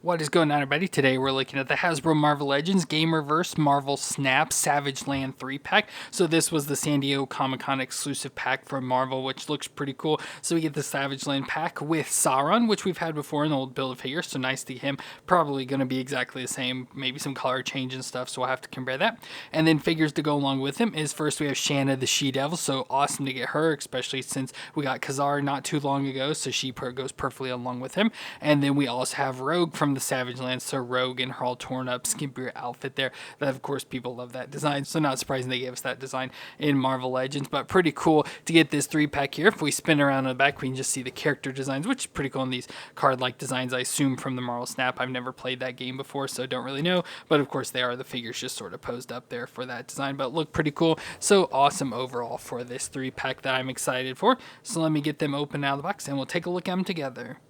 What is going on, everybody? Today we're looking at the Hasbro Marvel Legends Gamerverse Marvel Snap Savage Land 3-pack. So this was the San Diego Comic-Con exclusive pack from Marvel, which looks pretty cool. So we get the Savage Land pack with Sauron, which we've had before in the old Build-A-Figure, so nice to get him. Probably going to be exactly the same, maybe some color change and stuff, so we'll have to compare that. And then figures to go along with him is first we have Shanna the She-Devil, so awesome to get her, especially since we got Khazar not too long ago, so she goes perfectly along with him. And then we also have Rogue from the Savage Land, so Rogue in her all torn up skimpier outfit there. That, of course, people love that design, so not surprising they gave us that design in Marvel Legends, but pretty cool to get this 3-pack here. If we spin around in the back, we can just see the character designs, which is pretty cool in these card-like designs, I assume from the Marvel Snap. I've never played that game before, so don't really know, but of course they are the figures just sort of posed up there for that design, but look pretty cool. So awesome overall for this 3-pack that I'm excited for. So let me get them open out of the box and we'll take a look at them together.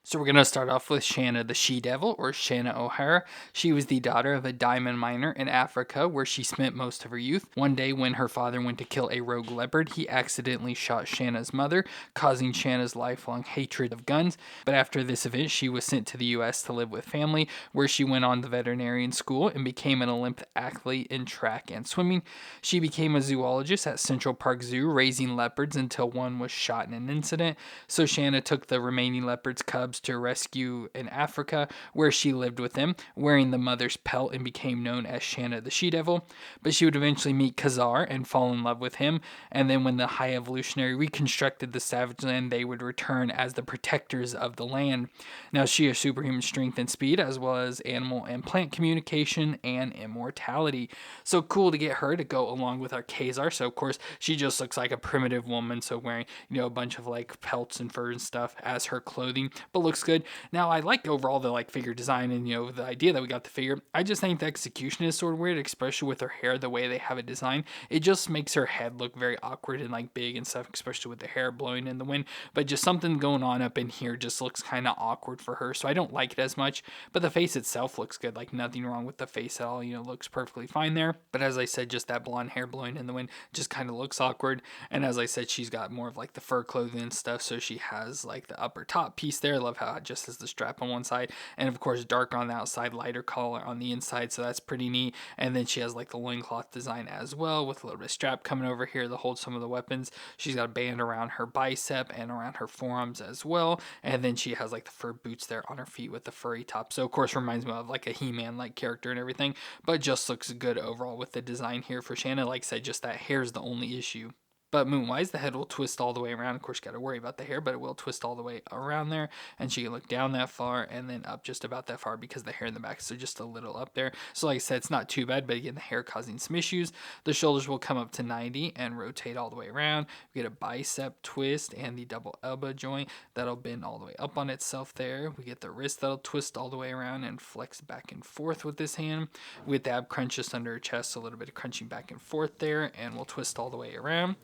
So we're going to start off with Shanna the She-Devil, or Shanna O'Hara. She was the daughter of a diamond miner in Africa, where she spent most of her youth. One day when her father went to kill a rogue leopard, he accidentally shot Shanna's mother, causing Shanna's lifelong hatred of guns. But after this event, she was sent to the US to live with family, where she went on to veterinarian school and became an Olympic athlete in track and swimming. She became a zoologist at Central Park Zoo, raising leopards until one was shot in an incident. So Shanna took the remaining leopards' cubs to rescue in Africa, where she lived with them, wearing the mother's pelt, and became known as Shanna the She-Devil. But she would eventually meet Khazar and fall in love with him, and then when the High Evolutionary reconstructed the Savage Land, they would return as the protectors of the land. Now she has superhuman strength and speed, as well as animal and plant communication and immortality. So cool to get her to go along with our Khazar. So of course she just looks like a primitive woman, so wearing, a bunch of like pelts and fur and stuff as her clothing, but looks good. Now I like overall the figure design and the idea that we got the figure. I just think the execution is sort of weird, especially with her hair, the way they have it designed. It just makes her head look very awkward and big and stuff, especially with the hair blowing in the wind. But just something going on up in here just looks kind of awkward for her, so I don't like it as much. But the face itself looks good, nothing wrong with the face at all. Looks perfectly fine there. But as I said, just that blonde hair blowing in the wind just kind of looks awkward. And as I said, she's got more of the fur clothing and stuff, so she has the upper top piece there. I love how it just has the strap on one side, and of course dark on the outside, lighter color on the inside, so that's pretty neat. And then she has the loincloth design as well, with a little bit of strap coming over here to hold some of the weapons. She's got a band around her bicep and around her forearms as well, and then she has the fur boots there on her feet with the furry top. So of course reminds me of a He-Man character and everything, but just looks good overall with the design here for Shanna. Like I said, just that hair is the only issue. But moon-wise, the head will twist all the way around. Of course, you got to worry about the hair, but it will twist all the way around there. And she can look down that far and then up just about that far, because the hair in the back is just a little up there. So like I said, it's not too bad, but again, the hair causing some issues. The shoulders will come up to 90 and rotate all the way around. We get a bicep twist and the double elbow joint that'll bend all the way up on itself there. We get the wrist that'll twist all the way around and flex back and forth with this hand. We get the ab crunch just under her chest, so a little bit of crunching back and forth there, and we'll twist all the way around.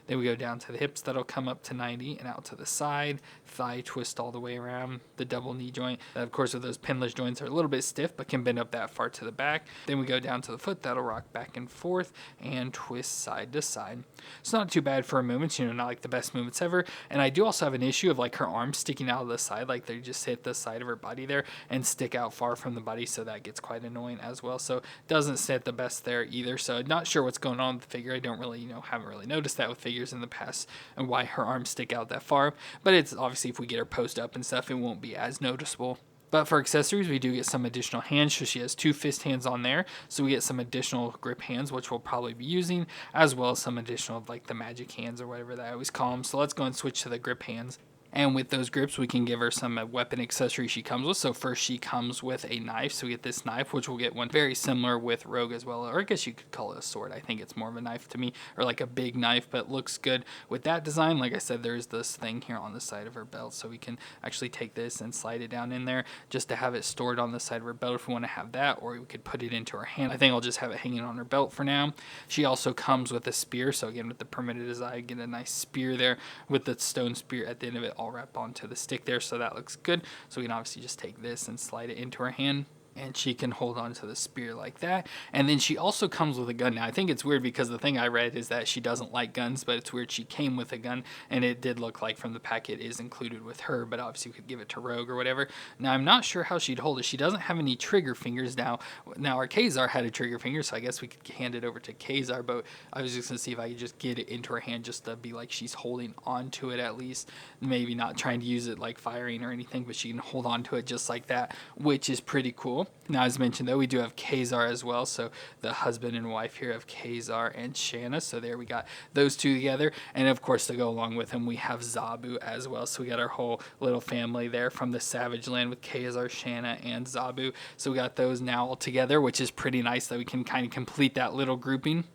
Then we go down to the hips, that'll come up to 90 and out to the side. Thigh twist all the way around. The double knee joint, that of course with those pinless joints are a little bit stiff, but can bend up that far to the back. Then we go down to the foot, that'll rock back and forth and twist side to side. It's not too bad for movements, not the best movements ever. And I do also have an issue of her arms sticking out of the side, they just hit the side of her body there and stick out far from the body, so that gets quite annoying as well. So it doesn't sit the best there either. So not sure what's going on with the figure. I don't really, haven't really noticed that with figures in the past and why her arms stick out that far, but it's obviously if we get her posed up and stuff, it won't be as noticeable. But for accessories, we do get some additional hands, so she has 2 fist hands on there, so we get some additional grip hands, which we'll probably be using, as well as some additional the magic hands or whatever that I always call them. So let's go and switch to the grip hands. And with those grips, we can give her some weapon accessory she comes with. So first she comes with a knife. So we get this knife, which we'll get one very similar with Rogue as well. Or I guess you could call it a sword. I think it's more of a knife to me, or a big knife, but looks good with that design. Like I said, there's this thing here on the side of her belt. So we can actually take this and slide it down in there just to have it stored on the side of her belt if we want to have that, or we could put it into her hand. I think I'll just have it hanging on her belt for now. She also comes with a spear. So again, with the primitive design, get a nice spear there with the stone spear at the end of it, all wrapped onto the stick there, so that looks good. So we can obviously just take this and slide it into our hand. and she can hold on to the spear like that. And then she also comes with a gun. Now I think it's weird because the thing I read is that she doesn't like guns, but it's weird she came with a gun, and it did look like from the packet is included with her, but obviously we could give it to Rogue or whatever. Now I'm not sure how she'd hold it. She doesn't have any trigger fingers. Now our Kazar had a trigger finger, so I guess we could hand it over to Kazar, but I was just gonna see if I could just get it into her hand just to be like she's holding on to it at least, maybe not trying to use it like firing or anything, but she can hold on to it just like that, which is pretty cool. Now, as mentioned, though, we do have Kazar as well, so the husband and wife here of Kazar and Shanna, so there we got those two together, and of course, to go along with him, we have Zabu as well, so we got our whole little family there from the Savage Land with Kazar, Shanna, and Zabu, so we got those now all together, which is pretty nice that we can kind of complete that little grouping.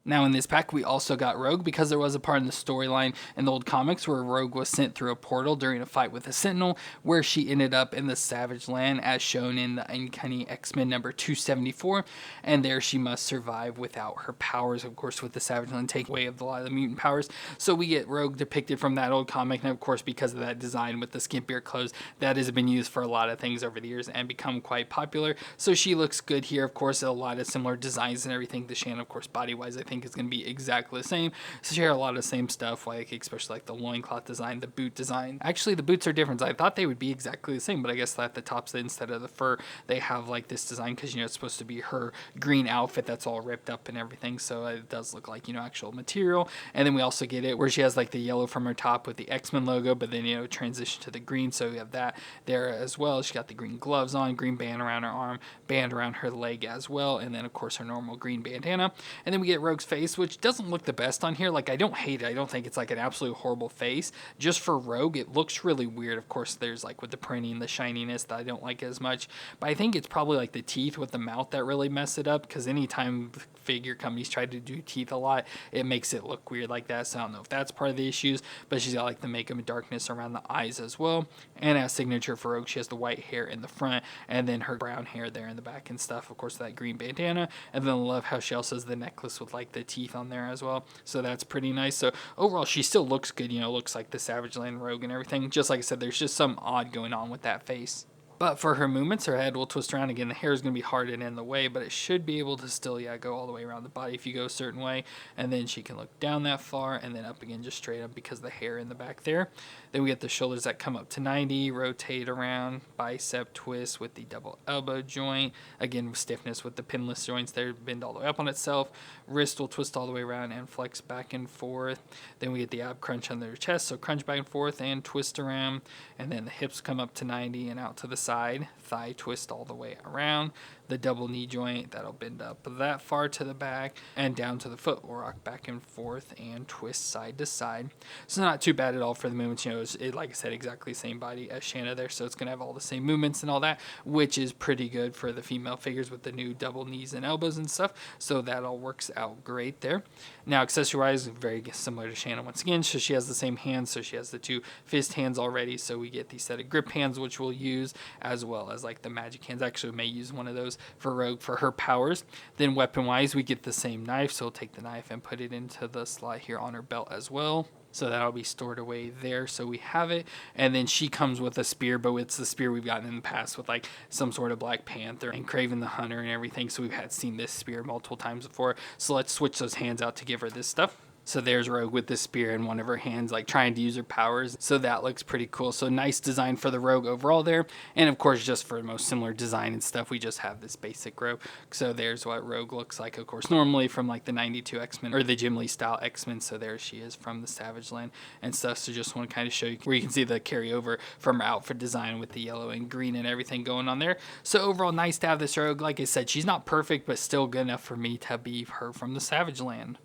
Now in this pack, we also got Rogue because there was a part in the storyline in the old comics where Rogue was sent through a portal during a fight with a Sentinel, where she ended up in the Savage Land as shown in the Uncanny X-Men number 274, and there she must survive without her powers, of course, with the Savage Land taking away of a lot of the mutant powers. So we get Rogue depicted from that old comic, and of course, because of that design with the skimpier clothes, that has been used for a lot of things over the years and become quite popular. So she looks good here, of course, a lot of similar designs and everything. The Shanna, of course, body-wise, I think is going to be exactly the same. So share a lot of the same stuff, like especially like the loincloth design, the boot design. Actually, the boots are different. I thought they would be exactly the same, but I guess that the tops, instead of the fur, they have like this design because, you know, it's supposed to be her green outfit that's all ripped up and everything. So it does look like, you know, actual material. And then we also get it where she has like the yellow from her top with the X-Men logo, but then, you know, transition to the green. So we have that there as well. She got the green gloves on, green band around her arm, band around her leg as well. And then, of course, her normal green bandana. And then we get Rogue's face, which doesn't look the best on here. Like, I don't hate it. I don't think it's like an absolute horrible face. Just for Rogue, it looks really weird. Of course, there's like with the printing, the shininess that I don't like as much. But I think it's probably like the teeth with the mouth that really mess it up. Because anytime figure companies try to do teeth a lot, it makes it look weird like that. So I don't know if that's part of the issues. But she's got like the makeup and darkness around the eyes as well. And as signature for Rogue, she has the white hair in the front and then her brown hair there in the back and stuff. Of course, that green bandana. And then I love how she also has the necklace with like the teeth on there as well. So that's pretty nice. So overall, she still looks good. You know, looks like the Savage Land Rogue and everything. Just like I said, there's just some odd going on with that face. But for her movements, her head will twist around again. The hair is going to be hard and in the way, but it should be able to still, go all the way around the body if you go a certain way. And then she can look down that far and then up again, just straight up because of the hair in the back there. Then we get the shoulders that come up to 90, rotate around, bicep twist with the double elbow joint. Again, with stiffness with the pinless joints there, bend all the way up on itself. Wrist will twist all the way around and flex back and forth. Then we get the ab crunch under the chest, so crunch back and forth and twist around. And then the hips come up to 90 and out to the side. Thigh twist all the way around. The double knee joint, that'll bend up that far to the back and down to the foot. Will rock back and forth and twist side to side. So not too bad at all for the movements. You know, it's, like I said, exactly the same body as Shanna there, so it's going to have all the same movements and all that, which is pretty good for the female figures with the new double knees and elbows and stuff. So that all works out great there. Now, accessory-wise, very similar to Shanna once again. So she has the same hands, so she has the two fist hands already. So we get the set of grip hands, which we'll use, as well as like the magic hands. Actually, we may use one of those for Rogue for her powers. Then weapon-wise, we get the same knife. So we'll take the knife and put it into the slot here on her belt as well. So that'll be stored away there. So we have it. And then she comes with a spear, but it's the spear we've gotten in the past with like some sort of Black Panther and Kraven the Hunter and everything. So we've seen this spear multiple times before. So let's switch those hands out to give her this stuff. So there's Rogue with the spear in one of her hands, like trying to use her powers. So that looks pretty cool. So nice design for the Rogue overall there. And of course, just for the most similar design and stuff, we just have this basic Rogue. So there's what Rogue looks like, of course, normally from like the 92 X-Men or the Jim Lee style X-Men. So there she is from the Savage Land and stuff. So just want to kind of show you where you can see the carryover from her outfit design with the yellow and green and everything going on there. So overall, nice to have this Rogue. Like I said, she's not perfect, but still good enough for me to be her from the Savage Land.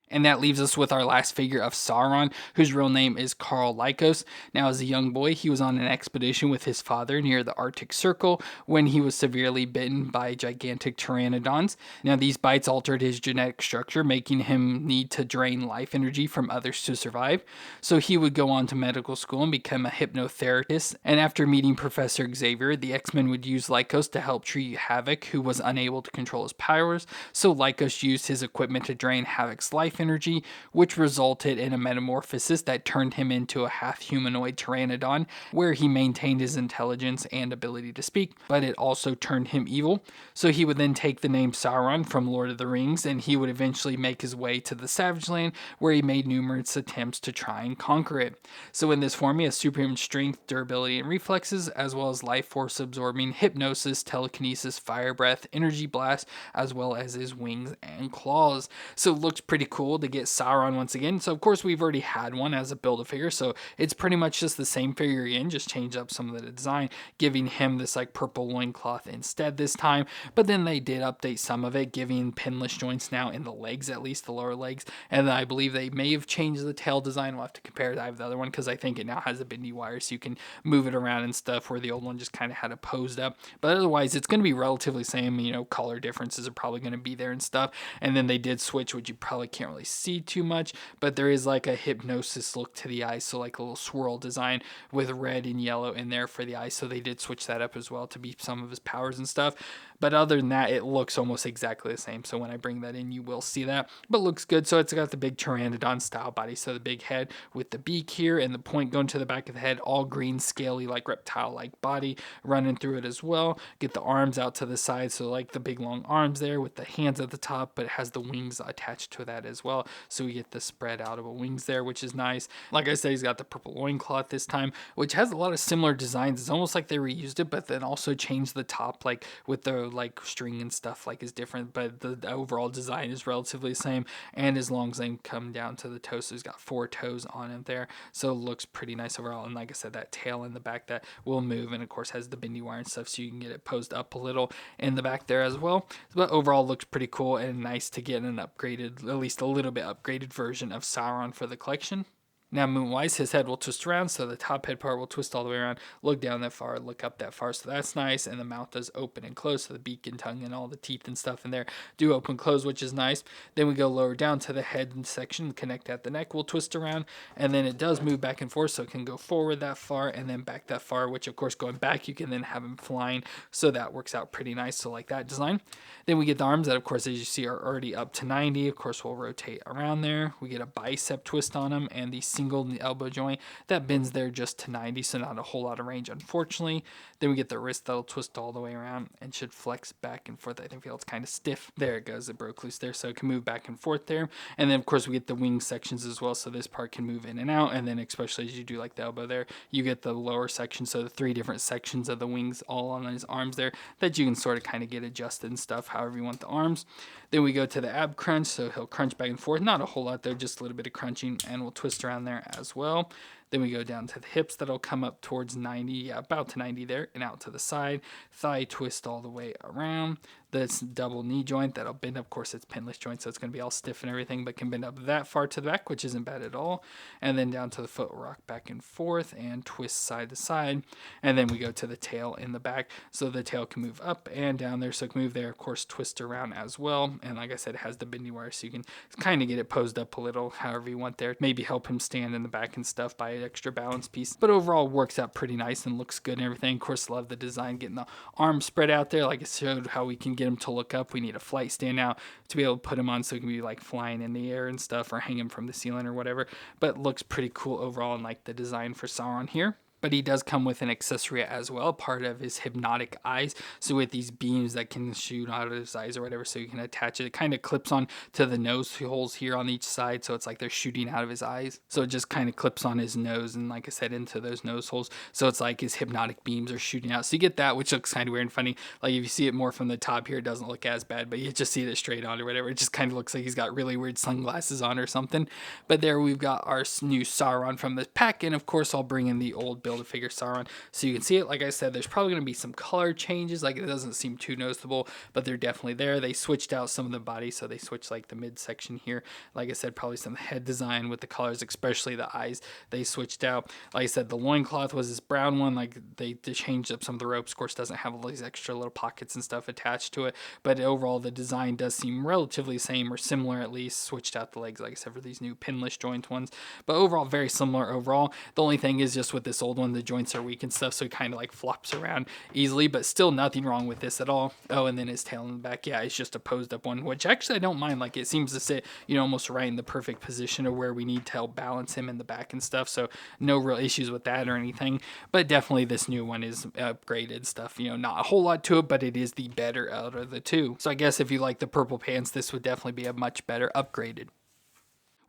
And that leaves us with our last figure of Sauron, whose real name is Karl Lykos. Now, as a young boy, he was on an expedition with his father near the Arctic Circle when he was severely bitten by gigantic pteranodons. Now, these bites altered his genetic structure, making him need to drain life energy from others to survive. So he would go on to medical school and become a hypnotherapist. And after meeting Professor Xavier, the X-Men would use Lykos to help treat Havoc, who was unable to control his powers. So Lykos used his equipment to drain Havoc's life life energy, which resulted in a metamorphosis that turned him into a half-humanoid pteranodon, where he maintained his intelligence and ability to speak, but it also turned him evil. So he would then take the name Sauron from Lord of the Rings, and he would eventually make his way to the Savage Land, where he made numerous attempts to try and conquer it. So in this form, he has superhuman strength, durability, and reflexes, as well as life force absorbing, hypnosis, telekinesis, fire breath, energy blast, as well as his wings and claws. So it looks pretty cool to get Sauron once again. So of course we've already had one as a Build-A-Figure, so it's pretty much just the same figure again, just change up some of the design, giving him this like purple loincloth instead this time. But then they did update some of it, giving pinless joints now in the legs, at least the lower legs. And I believe they may have changed the tail design. We'll have to compare it. I have the other one because I think it now has a bendy wire so you can move it around and stuff, where the old one just kind of had it posed up. But otherwise it's going to be relatively same, color differences are probably going to be there and stuff. And then they did switch, which you probably can't really see too much, but there is like a hypnosis look to the eyes, so like a little swirl design with red and yellow in there for the eyes. So they did switch that up as well to be some of his powers and stuff. But other than that, it looks almost exactly the same. So when I bring that in, you will see that. But looks good. So it's got the big pteranodon style body. So the big head with the beak here and the point going to the back of the head, all green, scaly, like reptile-like body running through it as well. Get the arms out to the side. So like the big long arms there with the hands at the top, but it has the wings attached to that as well. So we get the spread out of the wings there, which is nice. Like I said, he's got the purple loincloth this time, which has a lot of similar designs. It's almost like they reused it, but then also changed the top, like with the like string and stuff, like is different, but the overall design is relatively the same. And as long as they come down to the toes, so he's got 4 toes on him there, so it looks pretty nice overall. And like I said, that tail in the back that will move, and of course has the bendy wire and stuff, so you can get it posed up a little in the back there as well. But overall looks pretty cool and nice to get an upgraded, at least a little bit upgraded version of Sauron for the collection. Now, moon-wise, his head will twist around, so the top head part will twist all the way around, look down that far, look up that far, so that's nice. And the mouth does open and close, so the beak and tongue and all the teeth and stuff in there do open and close, which is nice. Then we go lower down to the head section, connect at the neck, will twist around, and then it does move back and forth, so it can go forward that far and then back that far, which of course going back you can then have him flying, so that works out pretty nice. So like that design. Then we get the arms that of course, as you see, are already up to 90. Of course we'll rotate around there. We get a bicep twist on them and the single elbow joint that bends there just to 90, so not a whole lot of range unfortunately. Then we get the wrist that'll twist all the way around and should flex back and forth. I think it's kind of stiff. There it goes, it broke loose there, so it can move back and forth there. And then of course we get the wing sections as well, so this part can move in and out. And then especially as you do like the elbow there, you get the lower section, so the 3 different sections of the wings all on his arms there that you can sort of kind of get adjusted and stuff however you want the arms. Then we go to the ab crunch, so he'll crunch back and forth, not a whole lot there, just a little bit of crunching, and we'll twist around there as well. Then we go down to the hips, that'll come up towards 90, yeah, about to 90 there, and out to the side. Thigh twist all the way around. This double knee joint that'll bend up. Of course, it's pinless joint, so it's going to be all stiff and everything, but can bend up that far to the back, which isn't bad at all. And then down to the foot, rock back and forth and twist side to side. And then we go to the tail in the back, so the tail can move up and down there, so it can move there. Of course, twist around as well. And like I said, it has the bendy wire, so you can kind of get it posed up a little, however you want there. Maybe help him stand in the back and stuff by an extra balance piece. But overall, works out pretty nice and looks good and everything. Of course, love the design, getting the arms spread out there. Like I showed how we can get him to look up. We need a flight stand now to be able to put him on, so it can be like flying in the air and stuff, or hang him from the ceiling or whatever. But looks pretty cool overall, and like the design for Sauron here. But he does come with an accessory as well, part of his hypnotic eyes. So with these beams that can shoot out of his eyes or whatever, so you can attach it. It kind of clips on to the nose holes here on each side, so it's like they're shooting out of his eyes. So it just kind of clips on his nose, and like I said, into those nose holes. So it's like his hypnotic beams are shooting out. So you get that, which looks kind of weird and funny. Like if you see it more from the top here, it doesn't look as bad, but you just see it straight on or whatever. It just kind of looks like he's got really weird sunglasses on or something. But there we've got our new Sauron from this pack, and of course I'll bring in the old Build-A-Figure Sauron so you can see it. Like I said, there's probably going to be some color changes, like it doesn't seem too noticeable, but they're definitely there. They switched out some of the body, so they switched like the midsection here. Like I said, probably some head design with the colors, especially the eyes, they switched out. Like I said, the loincloth was this brown one, like they changed up some of the ropes. Of course, doesn't have all these extra little pockets and stuff attached to it, but overall the design does seem relatively the same, or similar at least. Switched out the legs, like I said, for these new pinless joint ones, but overall very similar overall. The only thing is just with this old old one, the joints are weak and stuff, so he kind of like flops around easily, but still nothing wrong with this at all. Oh, and then his tail in the back, yeah, it's just a posed up one, which actually I don't mind. Like, it seems to sit, you know, almost right in the perfect position of where we need to help balance him in the back and stuff, so no real issues with that or anything. But definitely this new one is upgraded stuff, you know, not a whole lot to it, but it is the better out of the two. So I guess if you like the purple pants, this would definitely be a much better upgraded.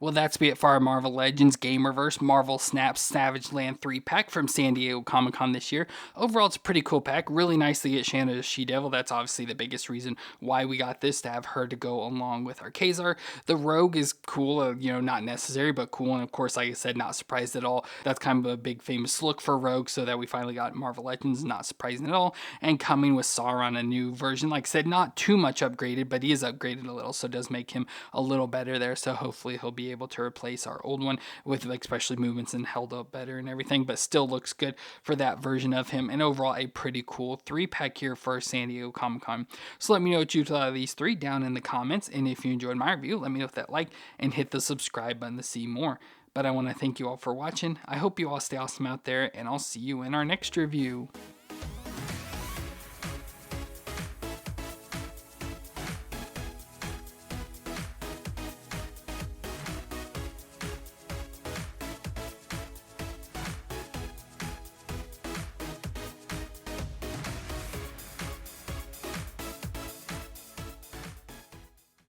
Well, that's be it for our Marvel Legends Gamerverse Marvel Snap Savage Land 3-pack from San Diego Comic-Con this year. Overall, it's a pretty cool pack. Really nice to get Shanna the She-Devil. That's obviously the biggest reason why we got this, to have her to go along with our Kazar. The Rogue is cool, you know, not necessary, but cool. And of course, like I said, not surprised at all. That's kind of a big famous look for Rogue, so that we finally got Marvel Legends, not surprising at all. And coming with Sauron, a new version. Like I said, not too much upgraded, but he is upgraded a little, so it does make him a little better there. So hopefully he'll be able to replace our old one with, like, especially movements and held up better and everything, but still looks good for that version of him. And overall, a pretty cool 3-pack here for San Diego Comic-Con. So let me know what you thought of these 3 down in the comments, and if you enjoyed my review, let me know with that like and hit the subscribe button to see more. But I want to thank you all for watching. I hope you all stay awesome out there, and I'll see you in our next review.